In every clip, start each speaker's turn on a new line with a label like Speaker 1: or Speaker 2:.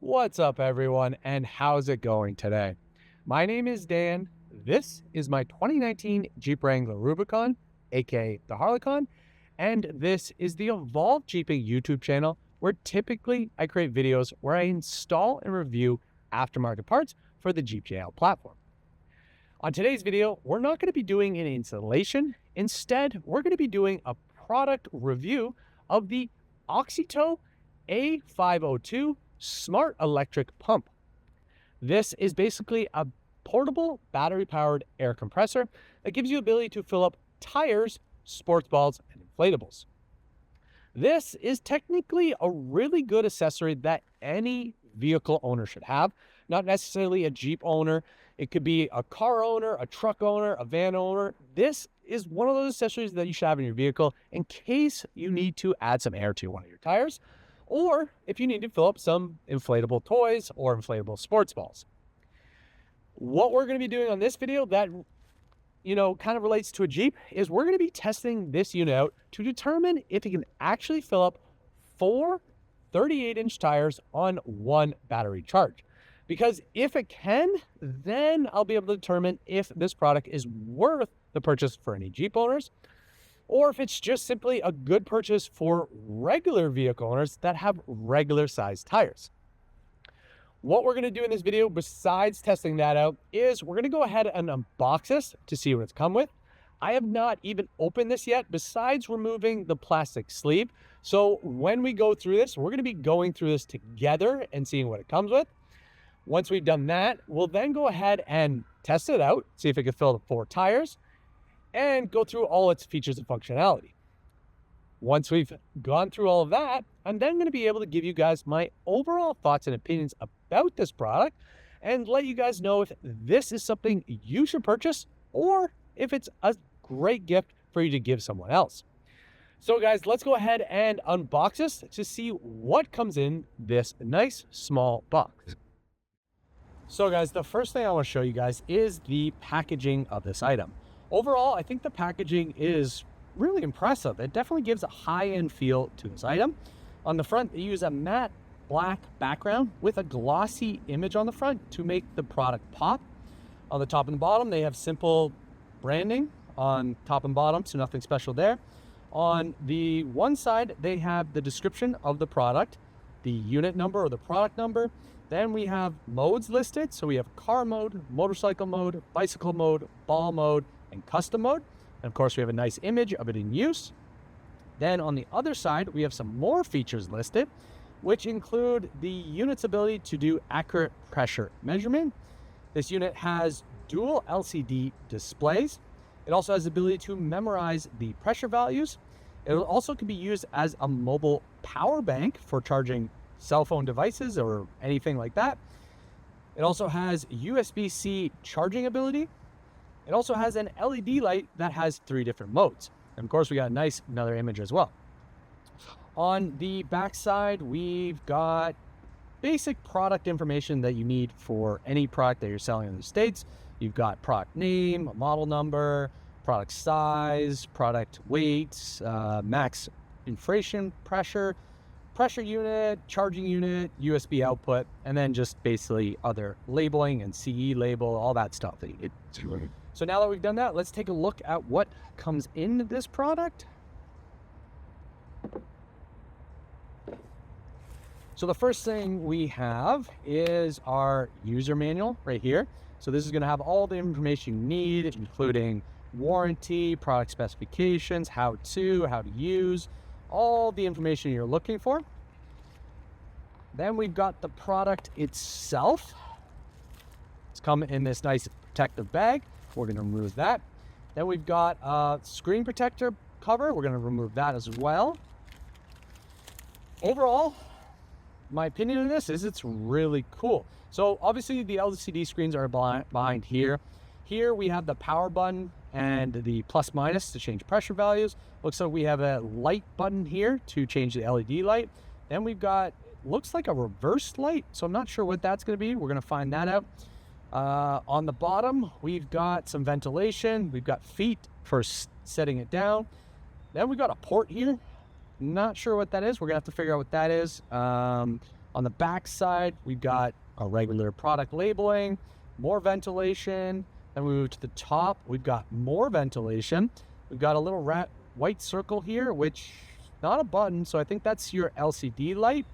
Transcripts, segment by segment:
Speaker 1: What's up, everyone, and how's it going today? My name is Dan. This is my 2019 Jeep Wrangler Rubicon, aka the Harlequin, and this is the Evolved Jeeping YouTube channel where typically I create videos where I install and review aftermarket parts for the Jeep JL platform. On today's video, we're not going to be doing an installation. Instead, we're going to be doing a product review of the Auxito A502 smart electric pump. This is basically a portable battery-powered air compressor that gives you the ability to fill up tires, sports balls, and inflatables. This is technically a really good accessory that any vehicle owner should have, not necessarily a Jeep owner. It could be a car owner, a truck owner, a van owner. This is one of those accessories that you should have in your vehicle in case you need to add some air to one of your tires, or if you need to fill up some inflatable toys or inflatable sports balls. What we're going to be doing on this video that, kind of relates to a Jeep is we're going to be testing this unit out to determine if it can actually fill up 4 38-inch tires on one battery charge. Because if it can, then I'll be able to determine if this product is worth the purchase for any Jeep owners, or if it's just simply a good purchase for regular vehicle owners that have regular sized tires. What we're going to do in this video, besides testing that out, is we're going to go ahead and unbox this to see what it's come with. I have not even opened this yet, besides removing the plastic sleeve. So when we go through this, we're going to be going through this together and seeing what it comes with. Once we've done that, we'll then go ahead and test it out, see if it can fill the 4 tires, and go through all its features and functionality. Once we've gone through all of that, I'm then going to be able to give you guys my overall thoughts and opinions about this product and let you guys know if this is something you should purchase or if it's a great gift for you to give someone else. So guys, let's go ahead and unbox this to see what comes in this nice small box. So guys, the first thing I want to show you guys is the packaging of this item. Overall, I think the packaging is really impressive. It definitely gives a high-end feel to this item. On the front, they use a matte black background with a glossy image on the front to make the product pop. On the top and the bottom, they have simple branding on top and bottom, so nothing special there. On the one side, they have the description of the product, the unit number or the product number. Then we have modes listed. So we have car mode, motorcycle mode, bicycle mode, ball mode, and custom mode. And of course, we have a nice image of it in use. Then on the other side, we have some more features listed, which include the unit's ability to do accurate pressure measurement. This unit has dual LCD displays. It also has the ability to memorize the pressure values. It also can be used as a mobile power bank for charging cell phone devices or anything like that. It also has USB-C charging ability. It also has an LED light that has 3 different modes. And of course, we got another image as well. On the back side, we've got basic product information that you need for any product that you're selling in the States. You've got product name, model number, product size, product weight, max inflation pressure, pressure unit, charging unit, USB output, and then just basically other labeling and CE label, all that stuff that you need. So now that we've done that, let's take a look at what comes in this product. So the first thing we have is our user manual right here. So this is going to have all the information you need, including warranty, product specifications, how to use, all the information you're looking for. Then we've got the product itself. It's come in this nice protective bag. We're going to remove that. Then we've got a screen protector cover. We're going to remove that as well. Overall, my opinion on this is it's really cool. So obviously the LCD screens are behind here. Here we have the power button and the plus minus to change pressure values. Looks like we have a light button here to change the LED light. Then we've got, looks like a reverse light. So I'm not sure what that's going to be. We're going to find that out. On the bottom, we've got some ventilation. We've got feet for setting it down. Then we've got a port here. Not sure what that is. We're gonna have to figure out what that is. On the back side, we've got our regular product labeling, more ventilation. Then we move to the top, we've got more ventilation. We've got a little white circle here, which is not a button, so I think that's your LCD light.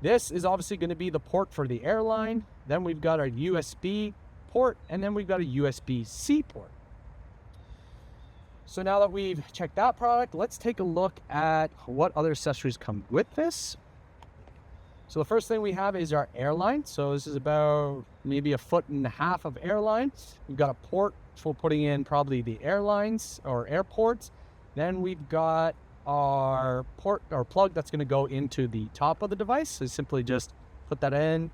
Speaker 1: This is obviously going to be the port for the airline. Then we've got our USB port, and then we've got a USB-C port. So now that we've checked that product, let's take a look at what other accessories come with this. So the first thing we have is our airline. So this is about maybe 1.5 feet of airline. We've got a port for putting in probably the airlines or airports. Then we've got our port or plug that's going to go into the top of the device. So simply just put that in,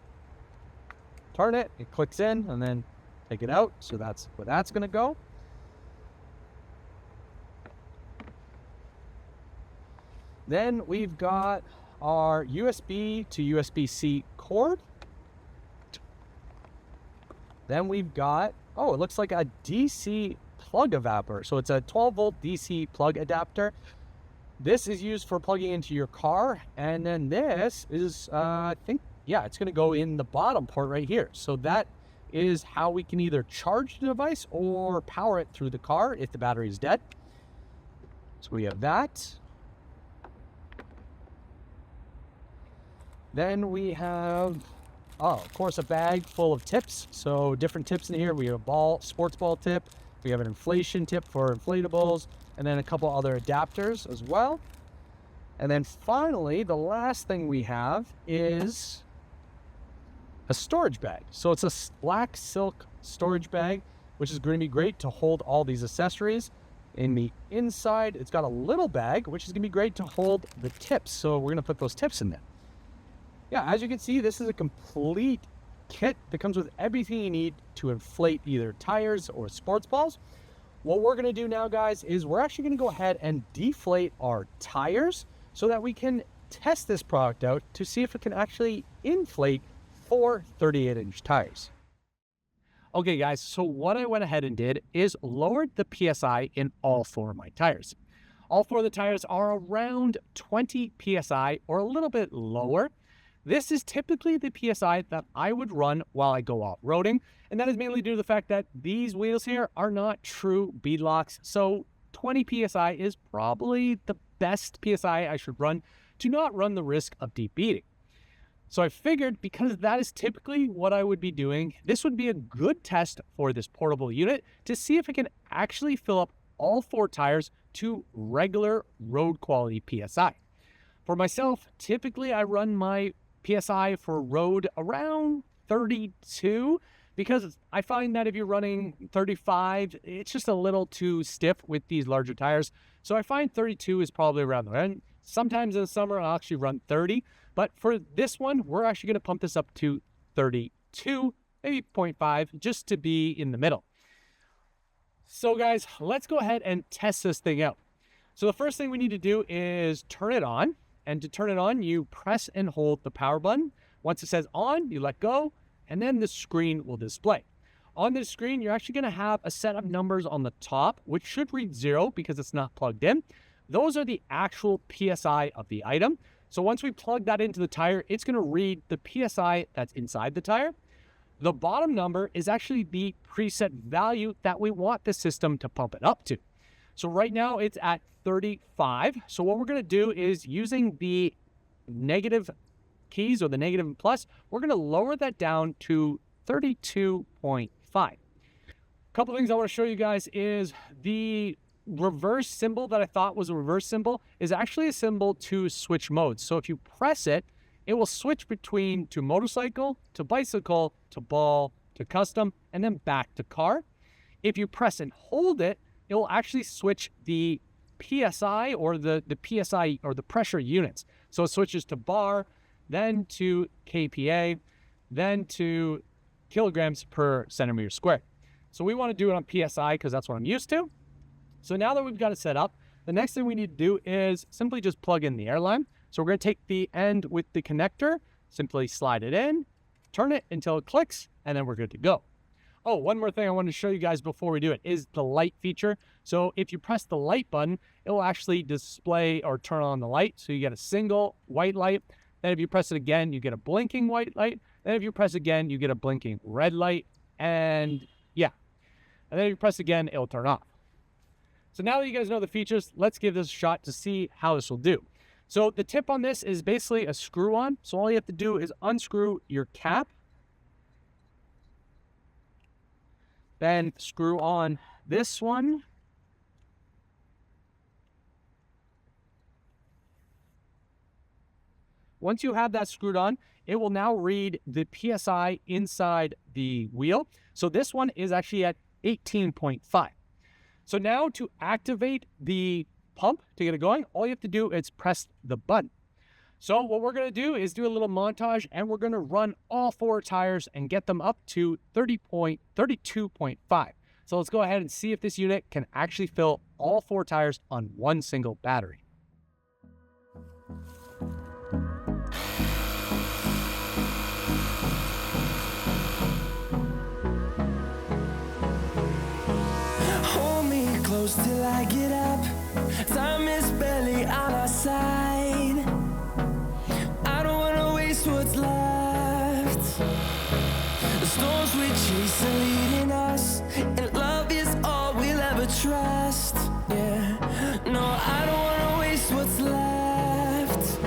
Speaker 1: turn it, it clicks in, and then take it out. So that's where that's going to go. Then we've got our USB to USB-C cord. Then we've got, oh, it looks like a DC plug evaporator. So it's a 12-volt DC plug adapter. This is used for plugging into your car. And then this is, I think, yeah, it's going to go in the bottom port right here. So that is how we can either charge the device or power it through the car if the battery is dead. So we have that. Then we have, of course, a bag full of tips. So different tips in here. We have a sports ball tip. We have an inflation tip for inflatables, and then a couple other adapters as well. And then finally, the last thing we have is a storage bag. So it's a black silk storage bag, which is going to be great to hold all these accessories. In the inside, it's got a little bag, which is going to be great to hold the tips. So we're going to put those tips in there. Yeah, as you can see, this is a complete kit that comes with everything you need to inflate either tires or sports balls. What we're going to do now, guys, is we're actually going to go ahead and deflate our tires so that we can test this product out to see if it can actually inflate 4 38-inch tires. Okay, guys, so what I went ahead and did is lowered the PSI in all 4 of my tires. All 4 of the tires are around 20 PSI or a little bit lower. This is typically the PSI that I would run while I go off-roading, and that is mainly due to the fact that these wheels here are not true beadlocks, so 20 PSI is probably the best PSI I should run to not run the risk of deep beading. So I figured because that is typically what I would be doing, this would be a good test for this portable unit to see if it can actually fill up all 4 tires to regular road quality PSI. For myself, typically I run my PSI for road around 32 because I find that if you're running 35, it's just a little too stiff with these larger tires. So I find 32 is probably around the end. Sometimes in the summer, I'll actually run 30. But for this one, we're actually going to pump this up to 32, maybe 0.5, just to be in the middle. So guys, let's go ahead and test this thing out. So the first thing we need to do is turn it on. And to turn it on, you press and hold the power button. Once it says on, you let go, and then the screen will display. On this screen, you're actually going to have a set of numbers on the top, which should read 0 because it's not plugged in. Those are the actual PSI of the item. So once we plug that into the tire, it's going to read the PSI that's inside the tire. The bottom number is actually the preset value that we want the system to pump it up to. So right now it's at 35. So what we're going to do is using the negative keys or the negative and plus, we're going to lower that down to 32.5. A couple things I want to show you guys is the reverse symbol that I thought was a reverse symbol is actually a symbol to switch modes. So if you press it, it will switch between to motorcycle, to bicycle, to ball, to custom, and then back to car. If you press and hold it, it will actually switch the PSI or the PSI or the pressure units. So it switches to bar, then to kPa, then to kilograms per centimeter squared. So we want to do it on PSI because that's what I'm used to. So now that we've got it set up, the next thing we need to do is simply just plug in the airline. So we're going to take the end with the connector, simply slide it in, turn it until it clicks, and then we're good to go. Oh, one more thing I want to show you guys before we do it is the light feature. So if you press the light button, it will actually display or turn on the light. So you get a single white light. Then if you press it again, you get a blinking white light. Then if you press again, you get a blinking red light. And yeah, and then if you press again, it'll turn off. So now that you guys know the features, let's give this a shot to see how this will do. So the tip on this is basically a screw on. So all you have to do is unscrew your cap, then screw on this one. Once you have that screwed on, it will now read the PSI inside the wheel. So this one is actually at 18.5. So now to activate the pump to get it going, all you have to do is press the button. So what we're going to do is do a little montage, and we're going to run all 4 tires and get them up to 32.5. So let's go ahead and see if this unit can actually fill all 4 tires on one single battery.
Speaker 2: Till I get up, time is barely on our side. I don't wanna waste what's left. The storms we chase are leading us, and love is all we'll ever trust. Yeah, no, I don't wanna waste what's left.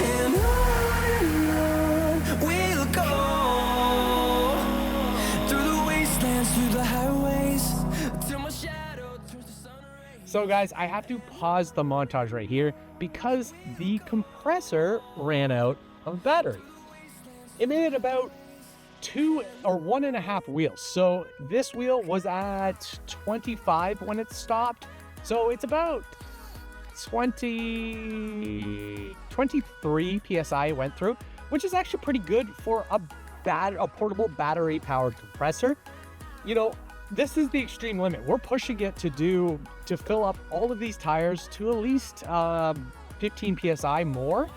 Speaker 2: And on we'll go, through the wastelands, through the highways, till my shadow.
Speaker 1: So guys, I have to pause the montage right here because the compressor ran out of battery. It made it about 2 or 1.5 wheels. So this wheel was at 25 when it stopped. So it's about 23 PSI it went through, which is actually pretty good for a portable battery powered compressor. You know, this is the extreme limit. We're pushing it to fill up all of these tires to at least 15 PSI more.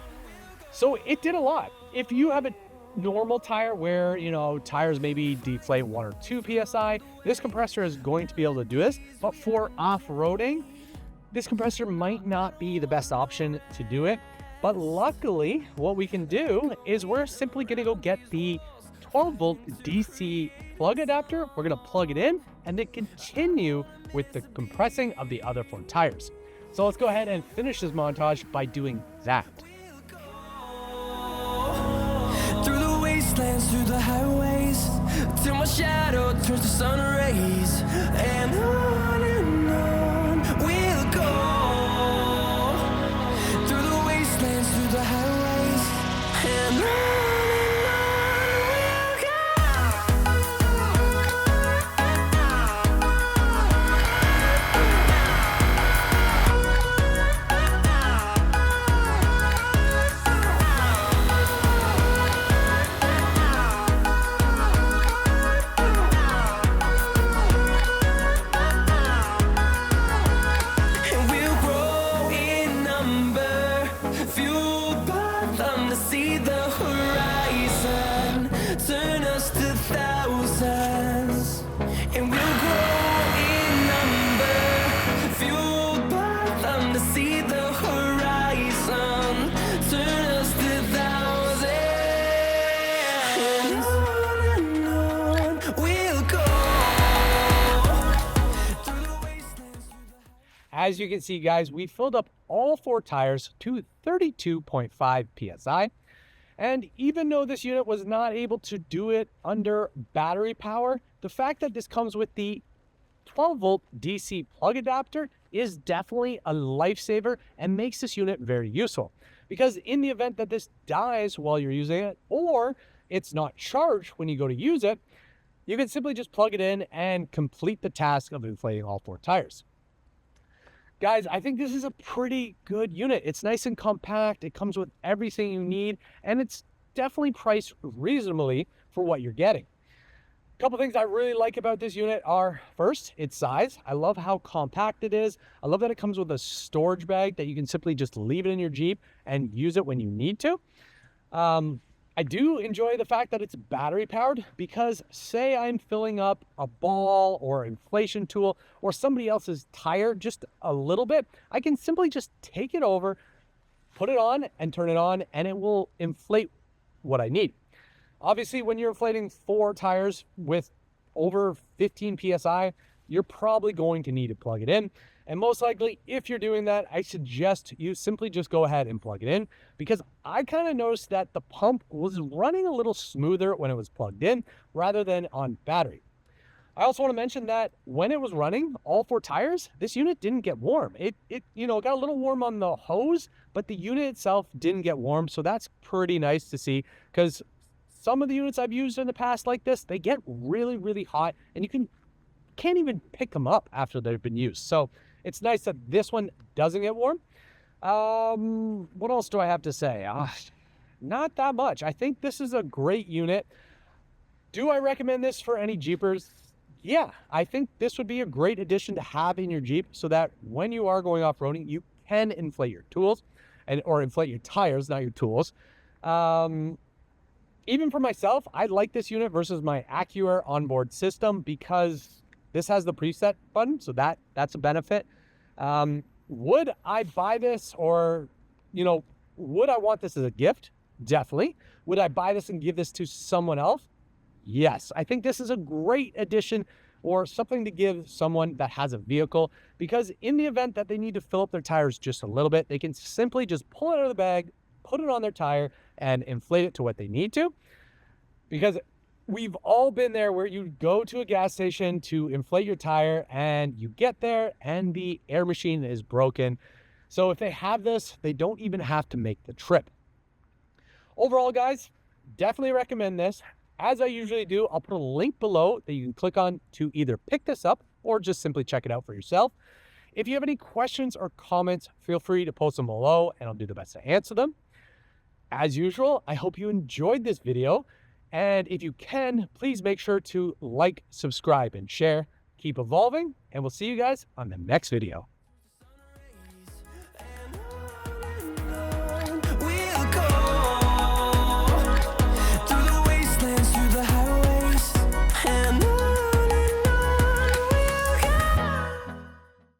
Speaker 1: So it did a lot. If you have a normal tire where, you know, tires maybe deflate 1 or 2 PSI, this compressor is going to be able to do this. But for off-roading, this compressor might not be the best option to do it. But luckily, what we can do is we're simply going to go get the 12-volt DC plug adapter. We're going to plug it in and then continue with the compressing of the other 4 tires. So let's go ahead and finish this montage by doing that.
Speaker 2: Through the wastelands, through the highways, till my shadow turns to sun rays, and on we'll go. Through the wastelands, through the highways, and on.
Speaker 1: As you can see, guys, we filled up all 4 tires to 32.5 PSI. And even though this unit was not able to do it under battery power, the fact that this comes with the 12-volt DC plug adapter is definitely a lifesaver and makes this unit very useful. Because in the event that this dies while you're using it, or it's not charged when you go to use it, you can simply just plug it in and complete the task of inflating all 4 tires. Guys, I think this is a pretty good unit. It's nice and compact. It comes with everything you need, and it's definitely priced reasonably for what you're getting. A couple things I really like about this unit are, first, its size. I love how compact it is. I love that it comes with a storage bag that you can simply just leave it in your Jeep and use it when you need to. I do enjoy the fact that it's battery powered, because say I'm filling up a ball or inflation tool or somebody else's tire just a little bit, I can simply just take it over, put it on and turn it on, and it will inflate what I need. Obviously, when you're inflating 4 tires with over 15 PSI, you're probably going to need to plug it in. And most likely, if you're doing that, I suggest you simply just go ahead and plug it in, because I kind of noticed that the pump was running a little smoother when it was plugged in rather than on battery. I also want to mention that when it was running all 4 tires, this unit didn't get warm. It got a little warm on the hose, but the unit itself didn't get warm. So that's pretty nice to see, because some of the units I've used in the past like this, they get really, really hot, and you can't even pick them up after they've been used. So it's nice that this one doesn't get warm. What else do I have to say? Not that much. I think this is a great unit. Do I recommend this for any Jeepers? Yeah, I think this would be a great addition to have in your Jeep, so that when you are going off-roading, you can inflate your tools or inflate your tires, not your tools. Even for myself, I like this unit versus my Acura onboard system, because this has the preset button, so that's a benefit. Would I buy this, or, would I want this as a gift? Definitely. Would I buy this and give this to someone else? Yes. I think this is a great addition, or something to give someone that has a vehicle, because in the event that they need to fill up their tires just a little bit, they can simply just pull it out of the bag, put it on their tire, and inflate it to what they need to. Because we've all been there, where you go to a gas station to inflate your tire, and you get there and the air machine is broken. So if they have this, they don't even have to make the trip. Overall, guys, definitely recommend this. As I usually do, I'll put a link below that you can click on to either pick this up or just simply check it out for yourself. If you have any questions or comments, feel free to post them below, and I'll do the best to answer them. As usual, I hope you enjoyed this video. And if you can, please make sure to like, subscribe, and share. Keep evolving, and we'll see you guys on the next video.